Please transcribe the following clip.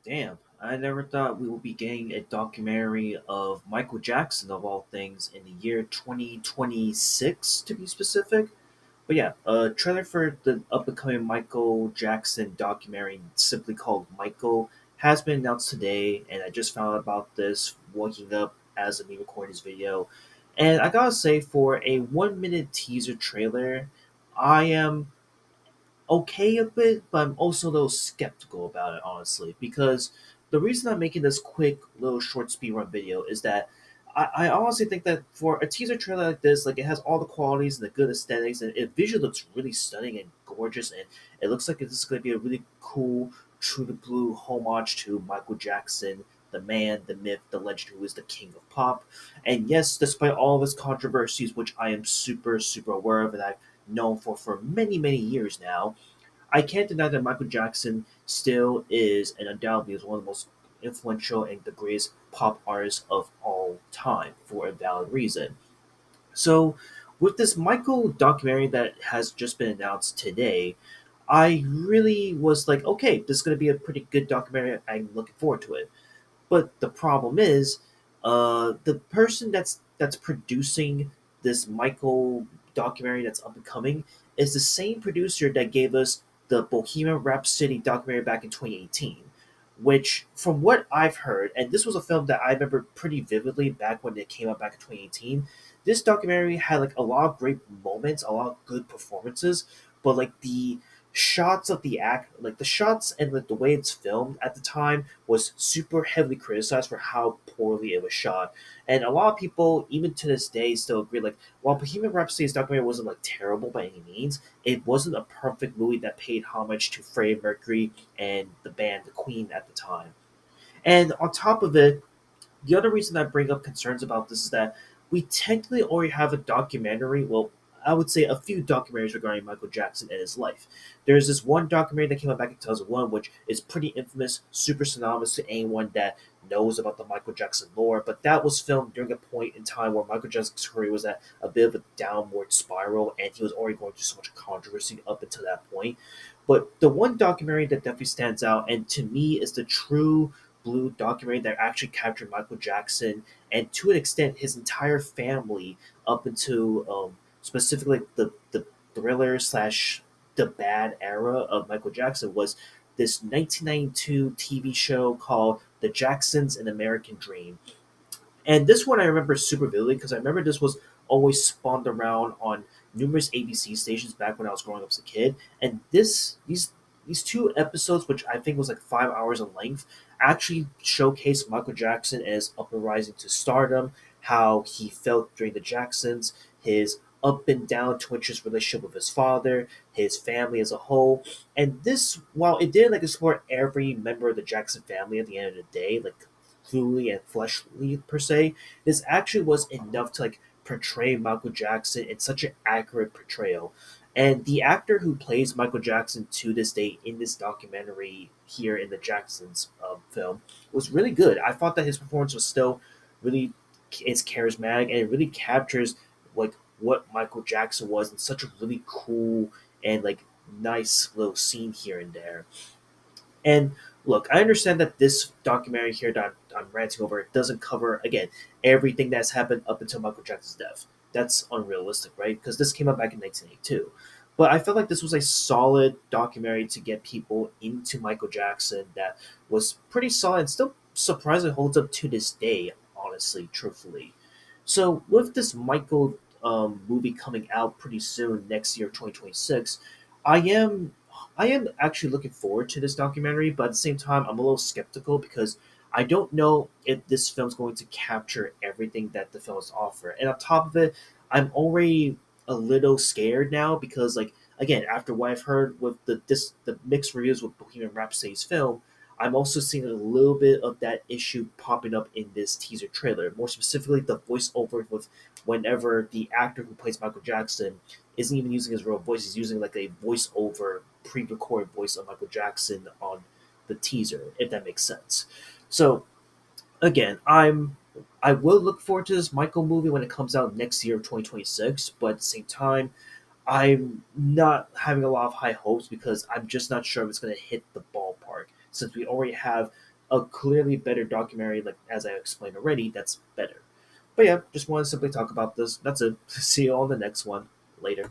Damn, I never thought we would be getting a documentary of Michael Jackson, of all things, in the year 2026, to be specific. But yeah, a trailer for the up and coming Michael Jackson documentary, simply called Michael, has been announced today, and I just found out about this waking up as of me recording this video. And I gotta say, for a 1 minute teaser trailer, I am okay a bit, but I'm also a little skeptical about it, honestly, because the reason I'm making this quick little short speedrun video is that I honestly think that for a teaser trailer like this, like it has all the qualities and the good aesthetics, and it visually looks really stunning and gorgeous, and it looks like this is going to be a really cool, true to blue homage to Michael Jackson, the man, the myth, the legend who is the king of pop. And yes, despite all of his controversies, which I am super aware of, and I've known for many years now, I can't deny that Michael Jackson still is and undoubtedly is one of the most influential and the greatest pop artists of all time for a valid reason. So, with this Michael documentary that has just been announced today, I really was like, okay, this is going to be a pretty good documentary. I'm looking forward to it. But the problem is, the person that's producing this Michael documentary that's up and coming is the same producer that gave us the Bohemian Rhapsody documentary back in 2018. Which, from what I've heard, and this was a film that I remember pretty vividly back when it came out back in 2018. This documentary had like a lot of great moments, a lot of good performances, but like the shots of the act, like the shots and like the way it's filmed at the time was super heavily criticized for how poorly it was shot. And a lot of people, even to this day, still agree like while Bohemian Rhapsody's documentary wasn't like terrible by any means, it wasn't a perfect movie that paid homage to Freddie Mercury and the band The Queen at the time. And on top of it, the other reason I bring up concerns about this is that we technically already have a documentary. Well, I would say a few documentaries regarding Michael Jackson and his life. There's this one documentary that came out back in 2001, which is pretty infamous, super synonymous to anyone that knows about the Michael Jackson lore. But that was filmed during a point in time where Michael Jackson's career was at a bit of a downward spiral, and he was already going through so much controversy up until that point. But the one documentary that definitely stands out, and to me is the true blue documentary that actually captured Michael Jackson and to an extent his entire family up into specifically the thriller slash the bad era of Michael Jackson was this 1992 TV show called The Jacksons: An American Dream. And this one I remember super vividly because I remember this was always spawned around on numerous ABC stations back when I was growing up as a kid. And these two episodes, which I think was like 5 hours in length, actually showcased Michael Jackson and his up and rising to stardom, how he felt during the Jacksons, his up and down tumultuous relationship with his father, his family as a whole. And this, while it didn't like explore every member of the Jackson family at the end of the day, like fluidly and fleshly per se, this actually was enough to like portray Michael Jackson in such an accurate portrayal. And the actor who plays Michael Jackson to this day in this documentary here in the Jacksons film was really good. I thought that his performance was still really it's charismatic and it really captures like what Michael Jackson was in such a really cool and like nice little scene here and there. And look, I understand that this documentary here that I'm ranting over doesn't cover again everything that's happened up until Michael Jackson's death. That's unrealistic, right? Because this came out back in 1982. But I felt like this was a solid documentary to get people into Michael Jackson that was pretty solid and still surprisingly holds up to this day, honestly, truthfully. So with this Michael movie coming out pretty soon next year, 2026, I am I am actually looking forward to this documentary, but at the same time, I'm a little skeptical because I don't know if this film's going to capture everything that the film has to offer. And on top of it, I'm already a little scared now because, like, again, after what I've heard with the mixed reviews with Bohemian Rhapsody's film, I'm also seeing a little bit of that issue popping up in this teaser trailer. More specifically, the voiceover with whenever the actor who plays Michael Jackson isn't even using his real voice. He's using like a voiceover, pre-recorded voice of Michael Jackson on the teaser, if that makes sense. So again, I will look forward to this Michael movie when it comes out next year, 2026. But at the same time, I'm not having a lot of high hopes because I'm just not sure if it's going to hit the ballpark since we already have a clearly better documentary, like as I explained already, that's better. But yeah, just want to simply talk about this. That's it. See you on the next one. Later.